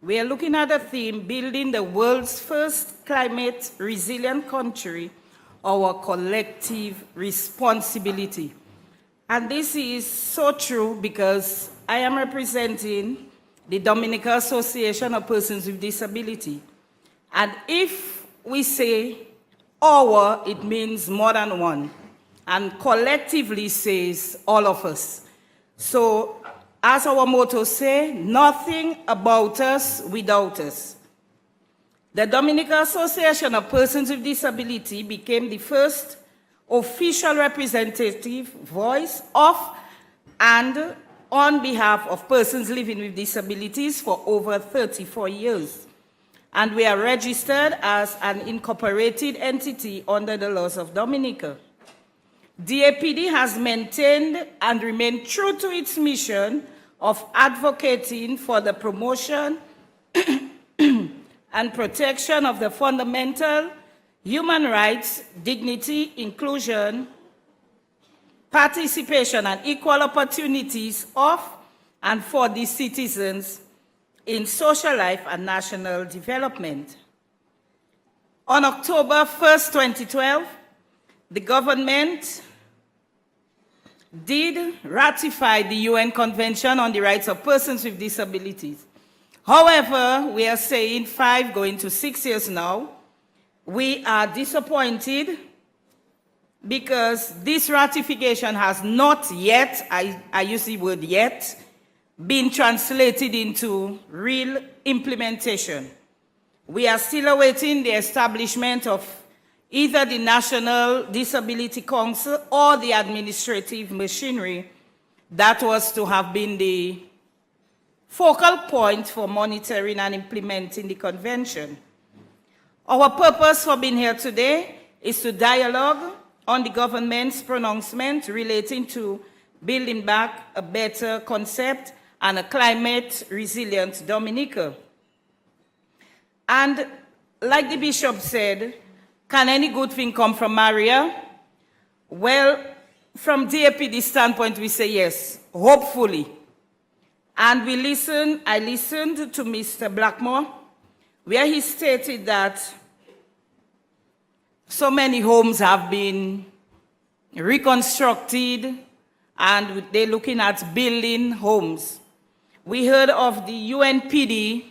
We are looking at the theme, building the world's first climate resilient country, our collective responsibility. And this is so true because I am representing the Dominica Association of Persons with Disability. And if we say our, it means more than one. And collectively says all of us. So, as our motto says, nothing about us without us. The Dominica Association of Persons with Disability became the first official representative voice of and on behalf of persons living with disabilities for over 34 years. And we are registered as an incorporated entity under the laws of Dominica. DAPD has maintained and remained true to its mission of advocating for the promotion and protection of the fundamental human rights, dignity, inclusion, participation, and equal opportunities of and for the citizens in social life and national development. On October 1st, 2012, the government did ratify the UN Convention on the Rights of Persons with Disabilities. However, we are saying 5 going to 6 years now, we are disappointed because this ratification has not yet, I use the word yet, been translated into real implementation. We are still awaiting the establishment of either the National Disability Council or the administrative machinery that was to have been the focal point for monitoring and implementing the convention. Our purpose for being here today is to dialogue on the government's pronouncement relating to building back a better concept and a climate resilient Dominica. And like the bishop said, can any good thing come from Maria? Well, from DAPD standpoint, we say yes, hopefully. And I listened to Mr. Blackmore, where he stated that so many homes have been reconstructed and they're looking at building homes. We heard of the UNPD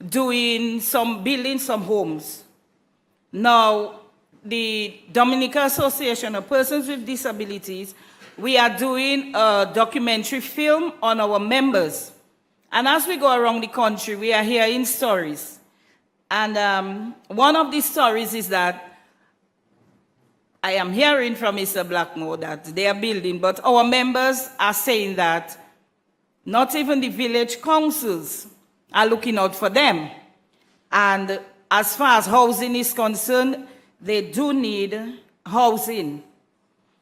building some homes. Now, the Dominica Association of Persons with Disabilities, we are doing a documentary film on our members. And as we go around the country, we are hearing stories. And one of these stories is that I am hearing from Mr. Blackmore that they are building, but our members are saying that not even the village councils are looking out for them. And as far as housing is concerned, they do need housing.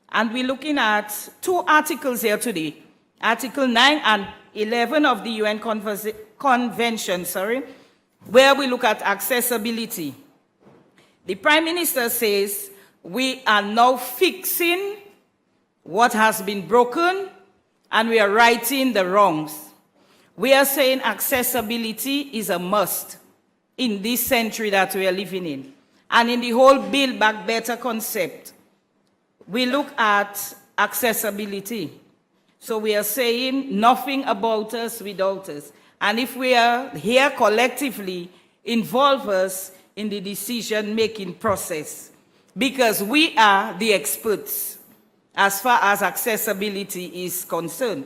And we're looking at 2 articles here today, Article 9 and 11 of the UN Convention, where we look at accessibility. The Prime Minister says we are now fixing what has been broken and we are righting the wrongs. We are saying accessibility is a must in this century that we are living in. And in the whole Build Back Better concept, we look at accessibility. So we are saying nothing about us without us. And if we are here collectively, involve us in the decision-making process. Because we are the experts as far as accessibility is concerned.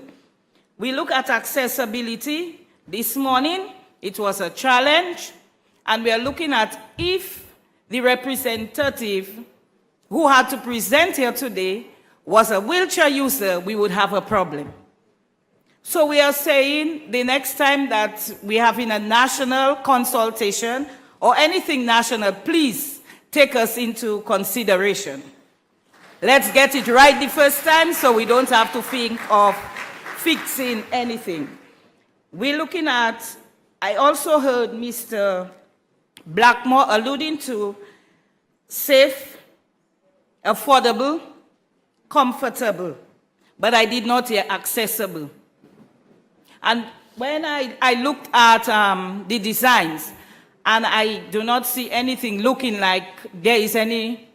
We look at accessibility this morning. It was a challenge. And we are looking at if the representative who had to present here today was a wheelchair user, we would have a problem. So we are saying the next time that we have in a national consultation or anything national, please take us into consideration. Let's get it right the first time so we don't have to think of fixing anything. We're looking at, I also heard Mr. Blackmore alluding to safe, affordable, comfortable, but I did not hear accessible. And when I looked at the designs, and I do not see anything looking like there is any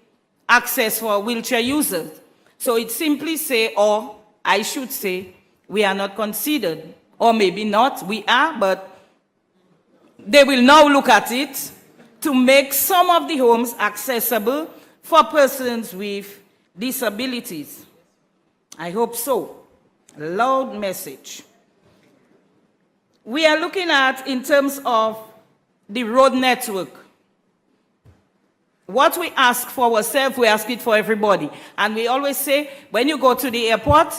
access for wheelchair users. So it simply say, or I should say, we are not considered. Or maybe not, we are, but they will now look at it to make some of the homes accessible for persons with disabilities. I hope so. Loud message. We are looking at, in terms of the road network, what we ask for ourselves, we ask it for everybody. And we always say, when you go to the airport,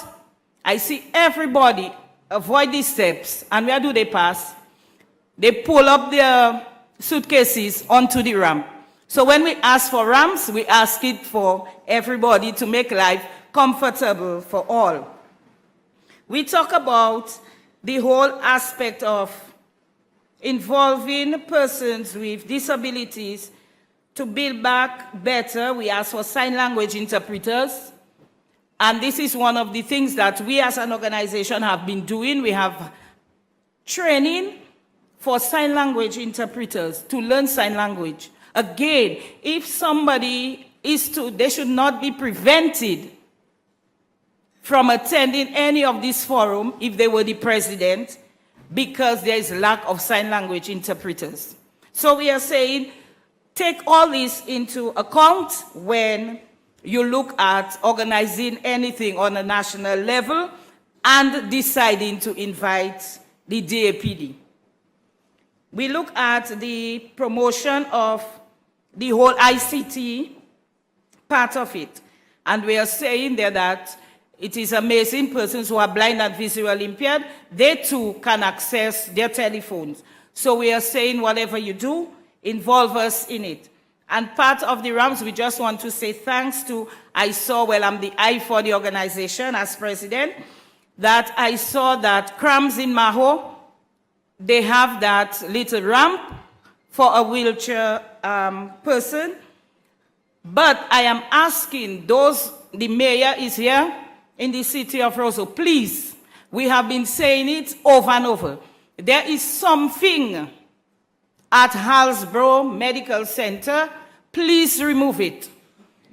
I see everybody avoid these steps. And where do they pass? They pull up their suitcases onto the ramp. So when we ask for ramps, we ask it for everybody to make life comfortable for all. We talk about the whole aspect of involving persons with disabilities to build back better. We ask for sign language interpreters. And this is one of the things that we as an organization have been doing. We have training for sign language interpreters to learn sign language. Again, if somebody they should not be prevented from attending any of this forum if they were the president, because there is lack of sign language interpreters. So we are saying, take all this into account when you look at organizing anything on a national level and deciding to invite the DAPD. We look at the promotion of the whole ICT part of it. And we are saying there that it is amazing persons who are blind and visually impaired, they too can access their telephones. So we are saying whatever you do, involve us in it. And part of the ramps, we just want to say thanks to, I'm the eye for the organization as president, that I saw that Crams in Maho, they have that little ramp for a wheelchair person. But I am asking the mayor is here in the city of Roseau, please, we have been saying it over and over. There is something at Hallsborough Medical Center, please remove it,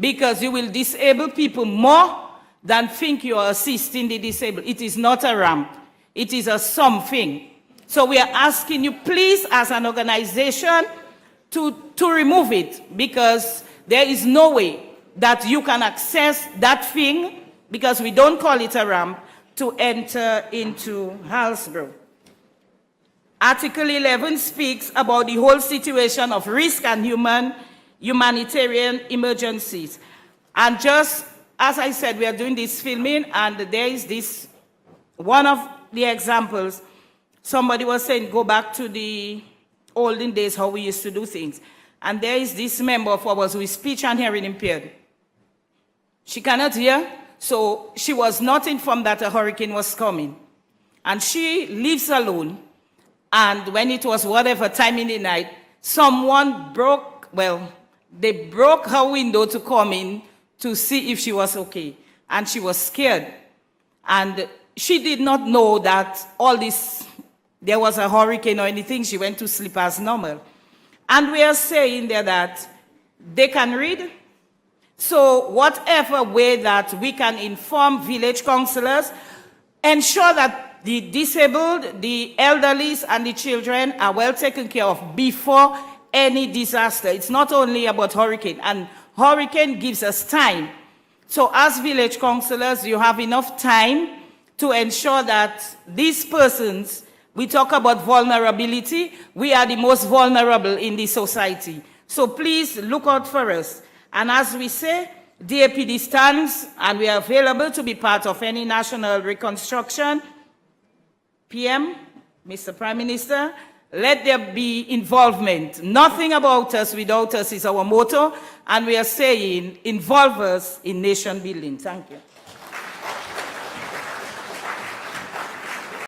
because you will disable people more than think you are assisting the disabled. It is not a ramp, it is a something. So we are asking you, please, as an organization, to remove it, because there is no way that you can access that thing, because we don't call it a ramp, to enter into Hallsborough. Article 11 speaks about the whole situation of risk and humanitarian emergencies. And just as I said, we are doing this filming, and there is this, one of the examples, somebody was saying, go back to the olden days, how we used to do things. And there is this member of ours who is speech and hearing impaired. She cannot hear, so she was not informed that a hurricane was coming. And she lives alone. And when it was whatever time in the night, someone they broke her window to come in to see if she was okay. And she was scared. And she did not know that there was a hurricane or anything. She went to sleep as normal. And we are saying there that they can read. So whatever way that we can inform village councillors, ensure that the disabled, the elderly, and the children are well taken care of before any disaster. It's not only about hurricane, and hurricane gives us time. So as village councillors, you have enough time to ensure that these persons, we talk about vulnerability, we are the most vulnerable in the society. So please look out for us. And as we say, DAPD stands, and we are available to be part of any national reconstruction. PM, Mr. Prime Minister, let there be involvement. Nothing about us without us is our motto, and we are saying involve us in nation building. Thank you.